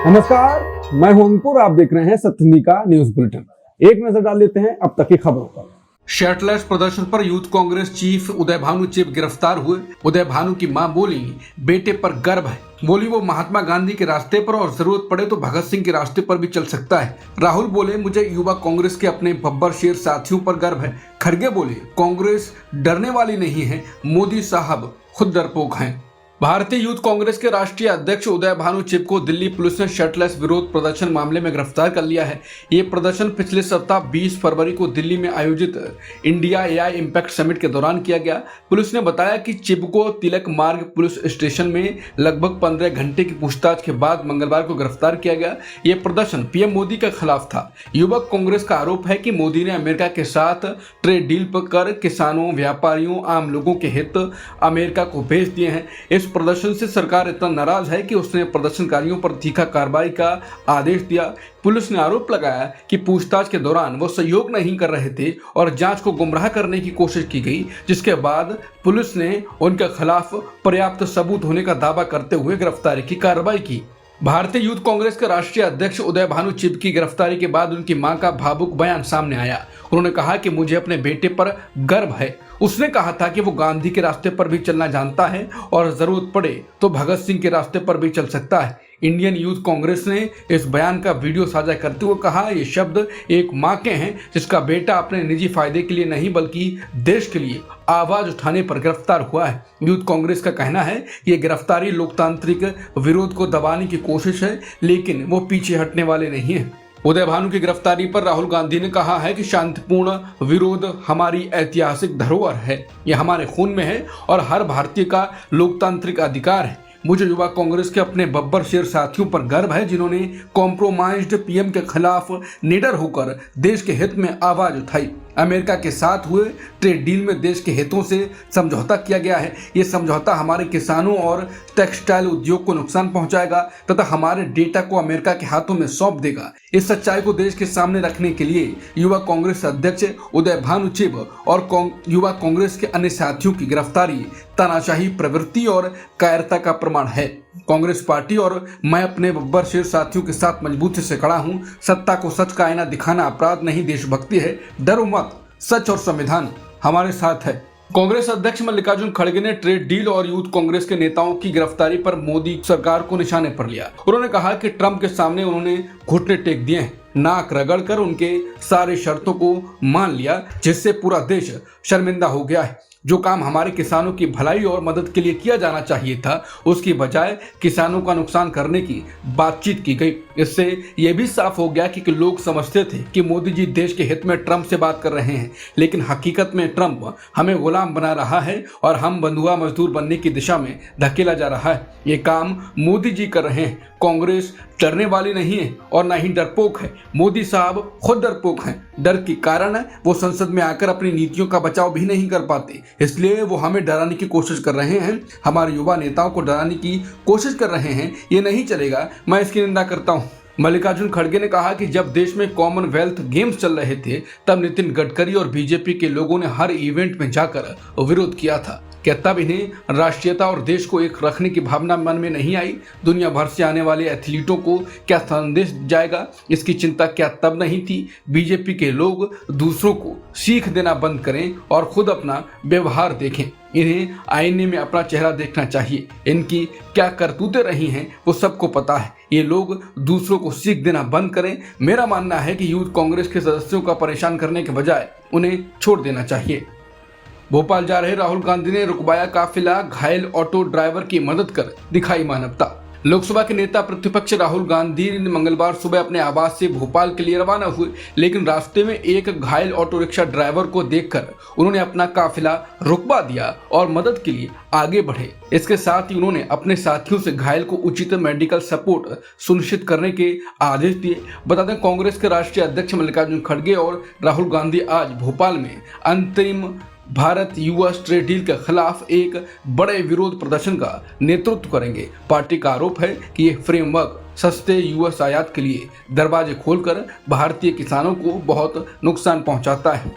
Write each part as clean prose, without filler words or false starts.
नमस्कार, मैं हूं अंकुर। आप देख रहे हैं सत्यनिधि का न्यूज बुलेटिन। एक नजर डाल लेते हैं अब तक की खबरों पर। शर्टलेस प्रदर्शन पर यूथ कांग्रेस चीफ उदय भानु चिप गिरफ्तार हुए। उदय भानु की मां बोली, बेटे पर गर्व है। बोली वो महात्मा गांधी के रास्ते पर और जरूरत पड़े तो भगत सिंह के रास्ते पर भी चल सकता है। राहुल बोले, मुझे युवा कांग्रेस के अपने बब्बर शेर साथियों पर गर्व है। खड़गे बोले, कांग्रेस डरने वाली नहीं है, मोदी साहब खुद डरपोक हैं। भारतीय यूथ कांग्रेस के राष्ट्रीय अध्यक्ष उदय भानु चिप को दिल्ली पुलिस ने शर्टलेस विरोध प्रदर्शन मामले में गिरफ्तार कर लिया है। ये प्रदर्शन पिछले सप्ताह 20 फरवरी को दिल्ली में आयोजित इंडिया एआई इम्पैक्ट समिट के दौरान किया गया। पुलिस ने बताया कि चिप को तिलक मार्ग पुलिस स्टेशन में लगभग 15 घंटे की पूछताछ के बाद मंगलवार को गिरफ्तार किया गया। ये प्रदर्शन पीएम मोदी के खिलाफ था। युवक कांग्रेस का आरोप है कि मोदी ने अमेरिका के साथ ट्रेड डील पर कर किसानों, व्यापारियों, आम लोगों के हित अमेरिका को भेज दिए हैं। इस प्रदर्शन से सरकार इतना नाराज है कि उसने प्रदर्शनकारियों पर तीखा कार्रवाई का आदेश दिया। पुलिस ने आरोप लगाया कि पूछताछ के दौरान वो सहयोग नहीं कर रहे थे और जांच को गुमराह करने की कोशिश की गई, जिसके बाद पुलिस ने उनके खिलाफ पर्याप्त सबूत होने का दावा करते हुए गिरफ्तारी की कार्रवाई की। भारतीय यूथ कांग्रेस के राष्ट्रीय अध्यक्ष उदय भानु चिप की गिरफ्तारी के बाद उनकी मां का भावुक बयान सामने आया। उन्होंने कहा कि मुझे अपने बेटे पर गर्व है। उसने कहा था कि वो गांधी के रास्ते पर भी चलना जानता है और जरूरत पड़े तो भगत सिंह के रास्ते पर भी चल सकता है। इंडियन यूथ कांग्रेस ने इस बयान का वीडियो साझा करते हुए कहा, ये शब्द एक मां के हैं जिसका बेटा अपने निजी फायदे के लिए नहीं बल्कि देश के लिए आवाज उठाने पर गिरफ्तार हुआ है। यूथ कांग्रेस का कहना है कि ये गिरफ्तारी लोकतांत्रिक विरोध को दबाने की कोशिश है, लेकिन वो पीछे हटने वाले नहीं है। उदय भानु की गिरफ्तारी पर राहुल गांधी ने कहा है कि शांतिपूर्ण विरोध हमारी ऐतिहासिक धरोहर है, ये हमारे खून में है और हर भारतीय का लोकतांत्रिक अधिकार है। मुझे युवा कांग्रेस के अपने बब्बर शेर साथियों पर गर्व है जिन्होंने कॉम्प्रोमाइज्ड पीएम के खिलाफ निडर होकर देश के हित में आवाज उठाई। अमेरिका के साथ हुए ट्रेड डील में देश के हितों से समझौता किया गया है। ये समझौता हमारे किसानों और टेक्सटाइल उद्योग को नुकसान पहुंचाएगा तथा हमारे डेटा को अमेरिका के हाथों में सौंप देगा। इस सच्चाई को देश के सामने रखने के लिए युवा कांग्रेस अध्यक्ष उदय भानु चिप और युवा कांग्रेस के अन्य साथियों की गिरफ्तारी तानाशाही प्रवृत्ति और कायरता का प्रमाण है। कांग्रेस पार्टी और मैं अपने बब्बर शेर साथियों के साथ मजबूती से खड़ा हूं। सत्ता को सच का आईना दिखाना अपराध नहीं, देशभक्ति है। डरो मत, सच और संविधान हमारे साथ है। कांग्रेस अध्यक्ष मल्लिकार्जुन खड़गे ने ट्रेड डील और यूथ कांग्रेस के नेताओं की गिरफ्तारी पर मोदी सरकार को निशाने पर लिया। उन्होंने कहा कि ट्रंप के सामने उन्होंने घुटने टेक दिए हैं, नाक रगड़कर उनके सारे शर्तों को मान लिया, जिससे पूरा देश शर्मिंदा हो गया है। जो काम हमारे किसानों की भलाई और मदद के लिए किया जाना चाहिए था, उसकी बजाय किसानों का नुकसान करने की बातचीत की गई। इससे यह भी साफ हो गया कि लोग समझते थे कि मोदी जी देश के हित में ट्रंप से बात कर रहे हैं, लेकिन हकीकत में ट्रंप हमें गुलाम बना रहा है और हम बंधुआ मजदूर बनने की दिशा में धकेला जा रहा है। ये काम मोदी जी कर रहे हैं। कांग्रेस डरने वाली नहीं है और ना ही डरपोक है। मोदी साहब खुद डरपोक हैं। डर के कारण वो संसद में आकर अपनी नीतियों का बचाव भी नहीं कर पाते, इसलिए वो हमें डराने की कोशिश कर रहे हैं, हमारे युवा नेताओं को डराने की कोशिश कर रहे हैं। ये नहीं चलेगा, मैं इसकी निंदा करता हूँ। मल्लिकार्जुन खड़गे ने कहा कि जब देश में कॉमनवेल्थ गेम्स चल रहे थे तब नितिन गडकरी और बीजेपी के लोगों ने हर इवेंट में जाकर विरोध किया था। क्या तब इन्हें राष्ट्रीयता और देश को एक रखने की भावना मन में नहीं आई? दुनिया भर से आने वाले एथलीटों को क्या संदेश जाएगा, इसकी चिंता क्या तब नहीं थी? बीजेपी के लोग दूसरों को सीख देना बंद करें और खुद अपना व्यवहार देखें। इन्हें आईने में अपना चेहरा देखना चाहिए। इनकी क्या करतूतें रही हैं वो सबको पता है। ये लोग दूसरों को सीख देना बंद करें। मेरा मानना है कि यूथ कांग्रेस के सदस्यों का परेशान करने के बजाय उन्हें छोड़ देना चाहिए। भोपाल जा रहे राहुल गांधी ने रुकवाया काफिला, घायल ऑटो ड्राइवर की मदद कर दिखाई मानवता। लोकसभा के नेता प्रतिपक्ष राहुल गांधी मंगलवार सुबह अपने आवास से भोपाल के लिए रवाना हुए, लेकिन रास्ते में एक घायल ऑटो रिक्शा ड्राइवर को देखकर उन्होंने अपना काफिला रुकवा दिया और मदद के लिए आगे बढ़े। इसके साथ ही उन्होंने अपने साथियों से घायल को उचित मेडिकल सपोर्ट सुनिश्चित करने के आदेश दिए। बता दें, कांग्रेस के राष्ट्रीय अध्यक्ष मल्लिकार्जुन खड़गे और राहुल गांधी आज भोपाल में अंतरिम भारत यूएस ट्रेड डील के खिलाफ एक बड़े विरोध प्रदर्शन का नेतृत्व करेंगे। पार्टी का आरोप है कि यह फ्रेमवर्क सस्ते यूएस आयात के लिए दरवाजे खोलकर भारतीय किसानों को बहुत नुकसान पहुंचाता है।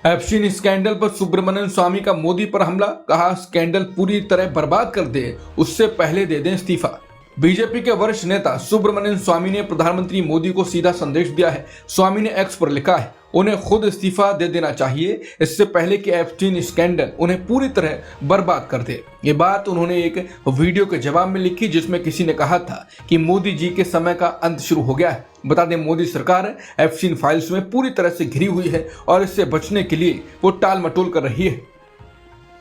एप्स्टीन स्कैंडल पर सुब्रमण्यम स्वामी का मोदी पर हमला, कहा स्कैंडल पूरी तरह बर्बाद कर दे, उससे पहले दे दें इस्तीफा। बीजेपी के वरिष्ठ नेता सुब्रमण्यम स्वामी ने प्रधानमंत्री मोदी को सीधा संदेश दिया है। स्वामी ने एक्स पर लिखा है, उन्हें खुद इस्तीफा दे देना चाहिए, इससे पहले कि एप्स्टीन स्कैंडल उन्हें पूरी तरह बर्बाद कर दे। ये बात उन्होंने एक वीडियो के जवाब में लिखी, जिसमें किसी ने कहा था कि मोदी जी के समय का अंत शुरू हो गया है। बता दें, मोदी सरकार एप्स्टीन फाइल्स में पूरी तरह से घिरी हुई है और इससे बचने के लिए वो टाल मटोल कर रही है।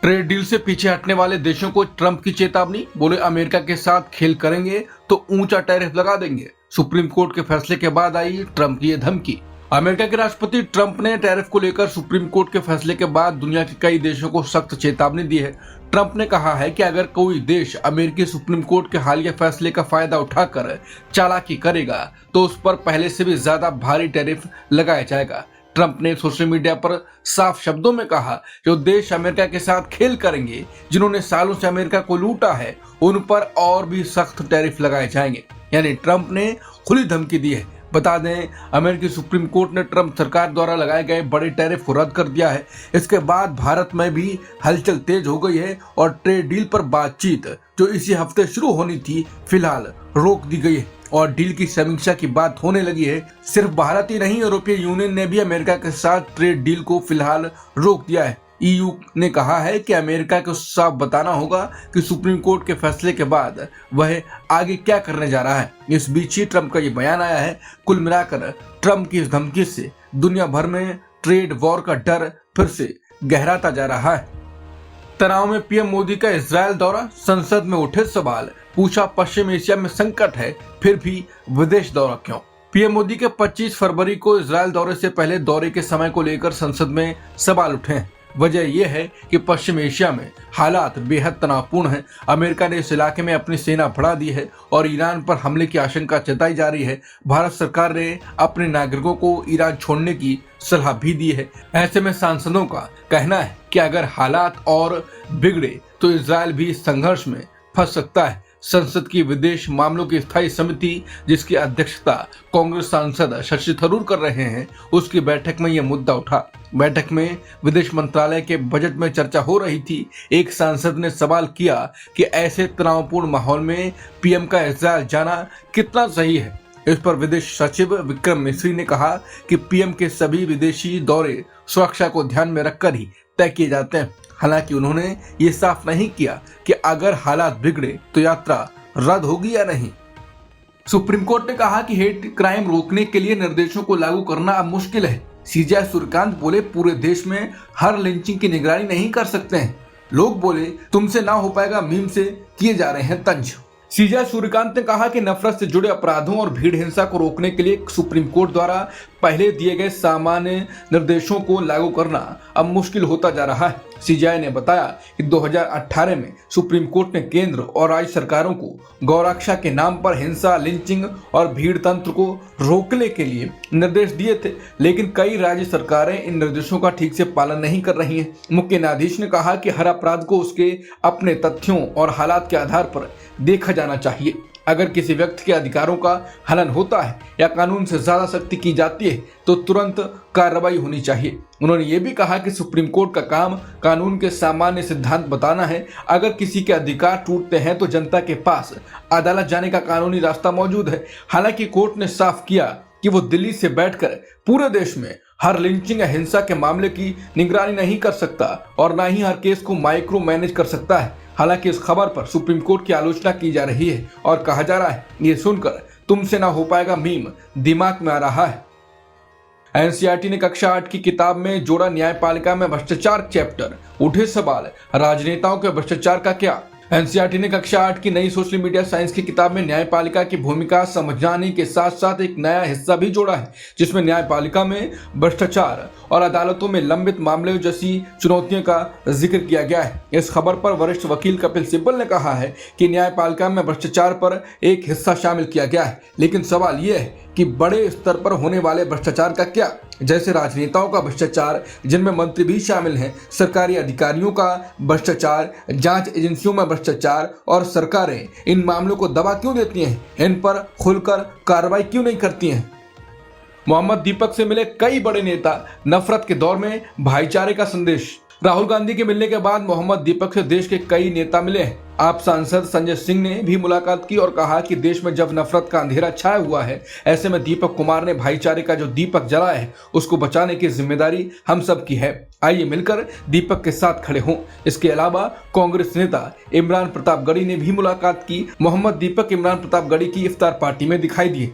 ट्रेड डील से पीछे हटने वाले देशों को ट्रंप की चेतावनी, बोले अमेरिका के साथ खेल करेंगे तो ऊंचा टैरिफ लगा देंगे। सुप्रीम कोर्ट के फैसले के बाद आई ट्रंप की ये धमकी। अमेरिका के राष्ट्रपति ट्रंप ने टैरिफ को लेकर सुप्रीम कोर्ट के फैसले के बाद दुनिया के कई देशों को सख्त चेतावनी दी है। ट्रंप ने कहा है कि अगर कोई देश अमेरिकी सुप्रीम कोर्ट के हालिया फैसले का फायदा उठाकर चालाकी करेगा तो उस पर पहले से भी ज्यादा भारी टैरिफ लगाया जाएगा। ट्रंप ने सोशल मीडिया पर साफ शब्दों में कहा, जो देश अमेरिका के साथ खेल करेंगे, जिन्होंने सालों से अमेरिका को लूटा है, उन पर और भी सख्त टैरिफ लगाए जाएंगे। यानी ट्रंप ने खुली धमकी दी है। बता दें, अमेरिकी सुप्रीम कोर्ट ने ट्रंप सरकार द्वारा लगाए गए बड़े टैरिफ को रद्द कर दिया है। इसके बाद भारत में भी हलचल तेज हो गई है और ट्रेड डील पर बातचीत जो इसी हफ्ते शुरू होनी थी, फिलहाल रोक दी गई है और डील की समीक्षा की बात होने लगी है। सिर्फ भारत ही नहीं, यूरोपीय यूनियन ने भी अमेरिका के साथ ट्रेड डील को फिलहाल रोक दिया है। ईयू ने कहा है कि अमेरिका को साफ बताना होगा कि सुप्रीम कोर्ट के फैसले के बाद वह आगे क्या करने जा रहा है। इस बीच ही ट्रंप का ये बयान आया है। कुल मिलाकर ट्रंप की इस धमकी से दुनिया भर में ट्रेड वॉर का डर फिर से गहराता जा रहा है। तनाव में पीएम मोदी का इजरायल दौरा, संसद में उठे सवाल, पूछा पश्चिम एशिया में संकट है फिर भी विदेश दौरा क्यों। पीएम मोदी के 25 फरवरी को इजरायल दौरे से पहले दौरे के समय को लेकर संसद में सवाल उठे हैं। वजह यह है कि पश्चिम एशिया में हालात बेहद तनावपूर्ण हैं। अमेरिका ने इस इलाके में अपनी सेना बढ़ा दी है और ईरान पर हमले की आशंका जताई जा रही है। भारत सरकार ने अपने नागरिकों को ईरान छोड़ने की सलाह भी दी है। ऐसे में सांसदों का कहना है कि अगर हालात और बिगड़े तो इजरायल भी इस संघर्ष में फंस सकता है। संसद की विदेश मामलों की स्थायी समिति, जिसकी अध्यक्षता कांग्रेस सांसद शशि थरूर कर रहे हैं, उसकी बैठक में यह मुद्दा उठा। बैठक में विदेश मंत्रालय के बजट में चर्चा हो रही थी। एक सांसद ने सवाल किया कि ऐसे तनावपूर्ण माहौल में पीएम का इजरायल जाना कितना सही है। इस पर विदेश सचिव विक्रम मिस्री ने कहा कि पीएम के सभी विदेशी दौरे सुरक्षा को ध्यान में रखकर ही तय किए जाते हैं। हालांकि उन्होंने ये साफ नहीं किया कि अगर हालात बिगड़े तो यात्रा रद्द होगी या नहीं। सुप्रीम कोर्ट ने कहा कि हेट क्राइम रोकने के लिए निर्देशों को लागू करना अब मुश्किल है। सीजे सूर्यकांत बोले, पूरे देश में हर लिंचिंग की निगरानी नहीं कर सकते हैं। लोग बोले, तुमसे ना हो पाएगा, मीम से किए जा रहे हैं तंज। सीजे सूर्यकांत ने कहा कि नफरत से जुड़े अपराधों और भीड़ हिंसा को रोकने के लिए सुप्रीम कोर्ट द्वारा पहले दिए गए सामान्य निर्देशों को लागू करना अब मुश्किल होता जा रहा है। सीजेआई ने बताया कि 2018 में सुप्रीम कोर्ट ने केंद्र और राज्य सरकारों को गौरक्षा के नाम पर हिंसा, लिंचिंग और भीड़ तंत्र को रोकने के लिए निर्देश दिए थे, लेकिन कई राज्य सरकारें इन निर्देशों का ठीक से पालन नहीं कर रही हैं। मुख्य न्यायाधीश ने कहा कि हर अपराध को उसके अपने तथ्यों और हालात के आधार पर देखा जाना चाहिए। अगर किसी व्यक्ति के अधिकारों का हनन होता है या कानून से ज्यादा सख्ती की जाती है तो तुरंत कार्रवाई होनी चाहिए। उन्होंने ये भी कहा कि सुप्रीम कोर्ट का काम कानून के सामान्य सिद्धांत बताना है। अगर किसी के अधिकार टूटते हैं तो जनता के पास अदालत जाने का कानूनी रास्ता मौजूद है। हालांकि कोर्ट ने साफ किया कि वो दिल्ली से बैठकर पूरे देश में हर लिंचिंग या हिंसा के मामले की निगरानी नहीं कर सकता और न ही हर केस को माइक्रो मैनेज कर सकता है। हालांकि इस खबर पर सुप्रीम कोर्ट की आलोचना की जा रही है और कहा जा रहा है, ये सुनकर तुमसे ना हो पाएगा मीम दिमाग में आ रहा है। एनसीईआरटी ने कक्षा 8 की किताब में जोड़ा न्यायपालिका में भ्रष्टाचार चैप्टर, उठे सवाल, राजनेताओं के भ्रष्टाचार का क्या। एनसीईआरटी ने कक्षा 8 की नई सोशल मीडिया साइंस की किताब में न्यायपालिका की भूमिका समझाने के साथ साथ एक नया हिस्सा भी जोड़ा है, जिसमें न्यायपालिका में भ्रष्टाचार और अदालतों में लंबित मामलों जैसी चुनौतियों का जिक्र किया गया है। इस खबर पर वरिष्ठ वकील कपिल सिब्बल ने कहा है कि न्यायपालिका में भ्रष्टाचार पर एक हिस्सा शामिल किया गया है, लेकिन सवाल यह है कि बड़े स्तर पर होने वाले भ्रष्टाचार का क्या, जैसे राजनेताओं का भ्रष्टाचार जिनमें मंत्री भी शामिल हैं, सरकारी अधिकारियों का भ्रष्टाचार, जांच एजेंसियों में भ्रष्टाचार, और सरकारें इन मामलों को दबा क्यों देती हैं, इन पर खुलकर कार्रवाई क्यों नहीं करती हैं। मोहम्मद दीपक से मिले कई बड़े नेता, नफरत के दौर में भाईचारे का संदेश। राहुल गांधी के मिलने के बाद मोहम्मद दीपक से देश के कई नेता मिले हैं। आप सांसद संजय सिंह ने भी मुलाकात की और कहा कि देश में जब नफरत का अंधेरा छाया हुआ है, ऐसे में दीपक कुमार ने भाईचारे का जो दीपक जलाया है उसको बचाने की जिम्मेदारी हम सब की है। आइए मिलकर दीपक के साथ खड़े हों। इसके अलावा कांग्रेस नेता इमरान प्रतापगढ़ी ने भी मुलाकात की। मोहम्मद दीपक इमरान प्रतापगढ़ी की इफ्तार पार्टी में दिखाई दिए।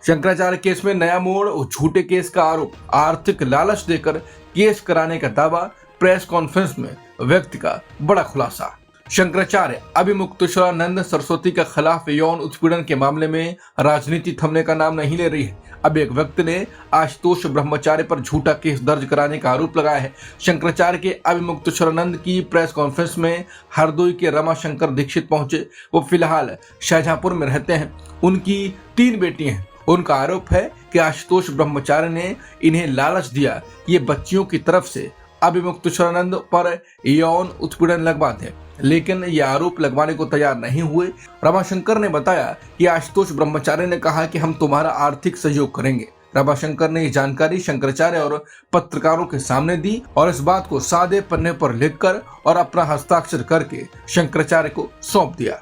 शंकराचार्य केस में नया मोड़ और झूठे केस का आरोप, आर्थिक लालच देकर केस कराने का दावा, प्रेस कॉन्फ्रेंस में व्यक्ति का बड़ा खुलासा। शंकराचार्य अभिमुक्तेश्वरानंद सरस्वती के खिलाफ यौन उत्पीड़न के मामले में राजनीति थमने का नाम नहीं ले रही है। अब एक व्यक्ति ने आशुतोष ब्रह्मचारी पर झूठा केस दर्ज कराने का आरोप लगाया है। शंकराचार्य के अभिमुक्तेश्वरानंद की प्रेस कॉन्फ्रेंस में हरदोई के रमाशंकर दीक्षित पहुंचे। वो फिलहाल शाहजहांपुर में रहते हैं। उनकी 3 बेटियां हैं। उनका आरोप है कि आशुतोष ब्रह्मचारी ने इन्हें लालच दिया कि ये बच्चियों की तरफ से अभिमुक्तेश्वरानंद पर यौन उत्पीड़न लगवा दें, लेकिन ये आरोप लगवाने को तैयार नहीं हुए। रमाशंकर ने बताया कि आशुतोष ब्रह्मचारी ने कहा कि हम तुम्हारा आर्थिक सहयोग करेंगे। रमाशंकर ने ये जानकारी शंकराचार्य और पत्रकारों के सामने दी और इस बात को सादे पन्ने पर लिखकर और अपना हस्ताक्षर करके शंकराचार्य को सौंप दिया।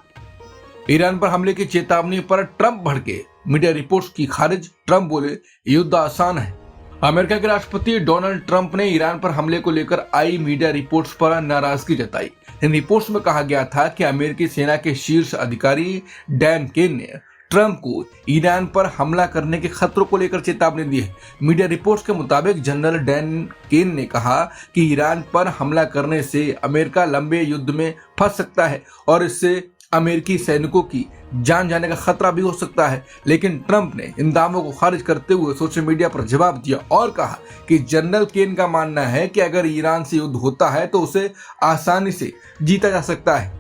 ईरान पर हमले की चेतावनी पर ट्रंप भड़के, मीडिया रिपोर्ट्स की खारिज। ट्रंप बोले युद्ध आसान है। अमेरिका के राष्ट्रपति डोनाल्ड ट्रंप ने ईरान पर हमले को लेकर आई मीडिया रिपोर्ट्स पर नाराजगी जताई। इन रिपोर्ट्स में कहा गया था कि अमेरिकी सेना के शीर्ष अधिकारी डैन केन ने ट्रंप को ईरान पर हमला करने के खतरों को लेकर चेतावनी दी है। मीडिया रिपोर्ट्स के मुताबिक जनरल डैन केन ने कहा कि ईरान पर हमला करने से अमेरिका लंबे युद्ध में फंस सकता है और इससे अमेरिकी सैनिकों की जान जाने का खतरा भी हो सकता है। लेकिन ट्रंप ने इन दावों को खारिज करते हुए सोशल मीडिया पर जवाब दिया और कहा कि जनरल केन का मानना है कि अगर ईरान से युद्ध होता है तो उसे आसानी से जीता जा सकता है।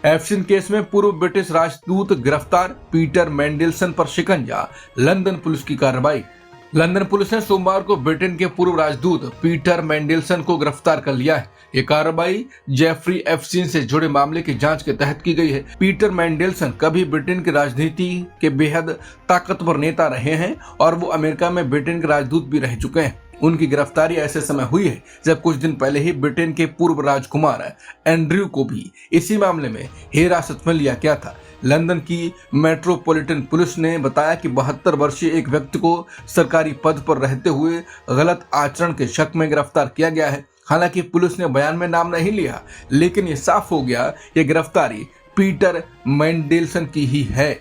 एफसिन केस में पूर्व ब्रिटिश राजदूत गिरफ्तार, पीटर मेंडेलसन पर शिकंजा, लंदन पुलिस की कार्रवाई। लंदन पुलिस ने सोमवार को ब्रिटेन के पूर्व राजदूत पीटर मेंडेलसन को गिरफ्तार कर लिया है। ये कार्रवाई जेफरी एफसिन से जुड़े मामले की जांच के तहत की गई है। पीटर मेंडेलसन कभी ब्रिटेन की राजनीति के बेहद ताकतवर नेता रहे हैं और वो अमेरिका में ब्रिटेन के राजदूत भी रह चुके हैं। उनकी गिरफ्तारी ऐसे समय हुई है जब कुछ दिन पहले ही ब्रिटेन के पूर्व राजकुमार एंड्रयू को भी इसी मामले में हिरासत में लिया गया था। लंदन की मेट्रोपॉलिटन पुलिस ने बताया कि 72 वर्षीय एक व्यक्ति को सरकारी पद पर रहते हुए गलत आचरण के शक में गिरफ्तार किया गया है। हालांकि पुलिस ने बयान में नाम नहीं लिया, लेकिन ये साफ हो गया ये गिरफ्तारी पीटर मेंडेलसन की ही है।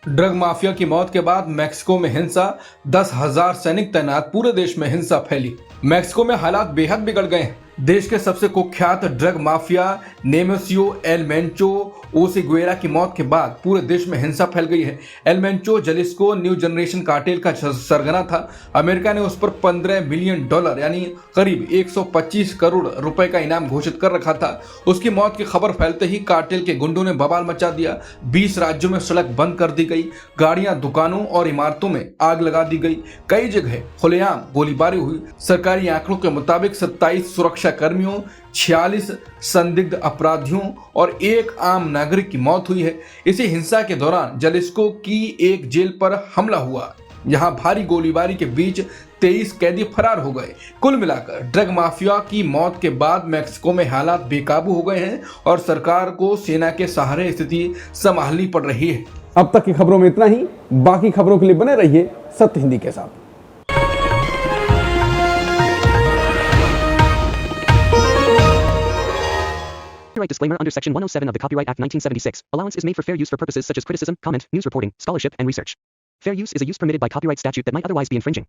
ड्रग माफिया की मौत के बाद मैक्सिको में हिंसा, 10,000 सैनिक तैनात, पूरे देश में हिंसा फैली। मैक्सिको में हालात बेहद बिगड़ गए हैं। देश के सबसे कुख्यात drug mafia Nemesio El Mencho Oseguera की मौत के बाद पूरे देश में हिंसा फैल गई है। El Mencho Jalisco new generation cartel का सरगना था। अमेरिका ने उस पर $15 मिलियन यानी करीब 125 करोड़ रुपए का इनाम घोषित कर रखा था। उसकी मौत की खबर फैलते ही कार्टेल के गुंडों ने बवाल मचा दिया। 20 राज्यों में सड़क बंद कर दी गई, गाड़ियां, दुकानों और इमारतों में आग लगा दी गई। कई जगह खुलेआम गोलीबारी हुई। सरकारी आंकड़ों के मुताबिक 27 सुरक्षा कर्मियों, 46 संदिग्ध अपराधियों और 1 आम नागरिक की मौत हुई है। इसी हिंसा के दौरान जलिस्को की एक जेल पर हमला हुआ, जहां भारी गोलीबारी के बीच 23 कैदी फरार हो गए। कुल मिलाकर ड्रग माफिया की मौत के बाद मैक्सिको में हालात बेकाबू हो गए हैं और सरकार को सेना के सहारे स्थिति संभालनी पड़ रही है। अब तक की खबरों में इतना ही। बाकी खबरों के लिए बने रहिए सत्य हिंदी के साथ। Copyright disclaimer under Section 107 of the Copyright Act 1976. Allowance is made for fair use for purposes such as criticism, comment, news reporting, scholarship, and research. Fair use is a use permitted by copyright statute that might otherwise be infringing.